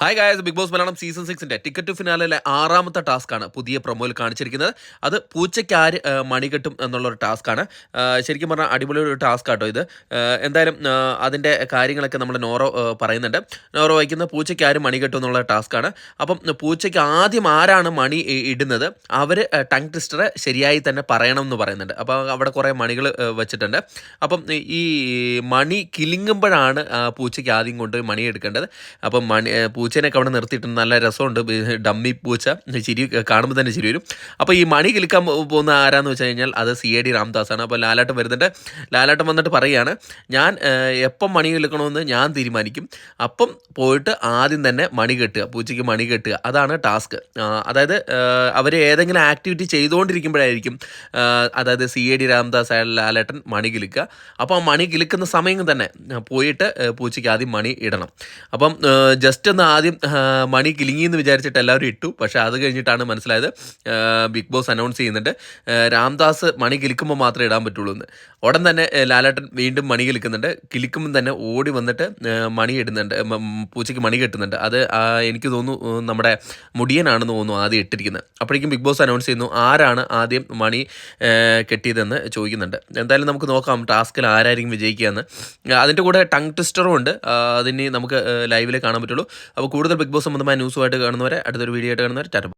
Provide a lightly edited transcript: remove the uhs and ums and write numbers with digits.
Hi guys, Bigg Boss Malayalam season 6 ticket to ഫിനാലിലെ 6ാമത്തെ ടാസ്ക്കാണ് പുതിയ പ്രൊമോയിൽ കാണിച്ചിരിക്കുന്നത്. അത് പൂച്ചയ്ക്ക് ആര് മണി കെട്ടും എന്നുള്ളൊരു ടാസ്ക്കാണ്. ശരിക്കും പറഞ്ഞാൽ അടിപൊളി ഒരു ടാസ്ക് ആട്ടോ ഇത്. എന്തായാലും അതിൻ്റെ കാര്യങ്ങളൊക്കെ നമ്മൾ നോറോ പറയുന്നുണ്ട്. നോറോ വയ്ക്കുന്ന പൂച്ചയ്ക്ക് ആര് മണി കെട്ടും എന്നുള്ള ടാസ്ക്കാണ്. അപ്പം പൂച്ചയ്ക്ക് ആദ്യം ആരാണ് മണി ഇടുന്നത് അവർ ടങ് ട്വിസ്റ്ററെ ശരിയായി തന്നെ പറയണം എന്ന് പറയുന്നുണ്ട്. അപ്പോൾ അവിടെ കുറേ മണികൾ വെച്ചിട്ടുണ്ട്. അപ്പം ഈ മണി കിലുങ്ങുമ്പോഴാണ് പൂച്ചയ്ക്ക് ആദ്യം കൊണ്ട് മണി എടുക്കേണ്ടത്. അപ്പം പൂച്ചേനൊക്കെ അവിടെ നിർത്തിയിട്ട് നല്ല രസമുണ്ട്. ഡമ്മി പൂച്ച, ചിരി കാണുമ്പോൾ തന്നെ ചിരി വരും. അപ്പോൾ ഈ മണി കിലുക്കാൻ പോകുന്ന ആരാന്ന് വെച്ച് കഴിഞ്ഞാൽ അത് CID രാംദാസാണ്. അപ്പോൾ ലാലാട്ടം വരുന്നുണ്ട്. ലാലാട്ടം വന്നിട്ട് പറയുകയാണ്, ഞാൻ എപ്പം മണി കിലുക്കണമെന്ന് ഞാൻ തീരുമാനിക്കും, അപ്പം പോയിട്ട് ആദ്യം തന്നെ മണി കെട്ടുക, പൂച്ചയ്ക്ക് മണി കെട്ടുക. അതാണ് ടാസ്ക്. അതായത് അവർ ഏതെങ്കിലും ആക്ടിവിറ്റി ചെയ്തുകൊണ്ടിരിക്കുമ്പോഴായിരിക്കും അതായത് CID രാംദാസ് അയാൾ ലാലേട്ടൻ മണി കിലുക്കുക. അപ്പോൾ ആ മണി കിലുക്കുന്ന സമയം തന്നെ പോയിട്ട് പൂച്ചയ്ക്ക് ആദ്യം മണി ഇടണം. അപ്പം ജസ്റ്റ് ഒന്ന് ആദ്യം മണി കിലുങ്ങിയെന്ന് വിചാരിച്ചിട്ട് എല്ലാവരും ഇട്ടു. പക്ഷേ അത് കഴിഞ്ഞിട്ടാണ് മനസ്സിലായത് ബിഗ് ബോസ് അനൗൺസ് ചെയ്യുന്നുണ്ട് രാംദാസ് മണി കിലുക്കുമ്പോൾ മാത്രമേ ഇടാൻ പറ്റുള്ളൂ എന്ന്. ഉടൻ തന്നെ ലാലേട്ടൻ വീണ്ടും മണി കിലുക്കുന്നുണ്ട്. കിലുക്കുമ്പോൾ തന്നെ ഓടി വന്നിട്ട് മണി ഇടുന്നുണ്ട്, പൂച്ചയ്ക്ക് മണി കെട്ടുന്നുണ്ട്. അത് എനിക്ക് തോന്നുന്നു നമ്മുടെ മുടിയനാണെന്ന് തോന്നുന്നു ആദ്യം ഇട്ടിരിക്കുന്നത്. അപ്പോഴേക്കും ബിഗ് ബോസ് അനൗൺസ് ചെയ്യുന്നു ആരാണ് ആദ്യം മണി കെട്ടിയതെന്ന് ചോദിക്കുന്നുണ്ട്. എന്തായാലും നമുക്ക് നോക്കാം ടാസ്കിൽ ആരായിരിക്കും വിജയിക്കുകയെന്ന്. അതിൻ്റെ കൂടെ ടങ് ട്വിസ്റ്ററും ഉണ്ട്. അതിന് നമുക്ക് ലൈവിൽ കാണാൻ പറ്റുള്ളൂ. അപ്പോൾ കൂടുതൽ ബിഗ് ബോസ് സംബന്ധമായ ന്യൂസുമായിട്ട് കാണുന്നവരെ അടുത്തൊരു വീഡിയോ ആയിട്ട് കാണുന്നവരെ ടാറ്റ.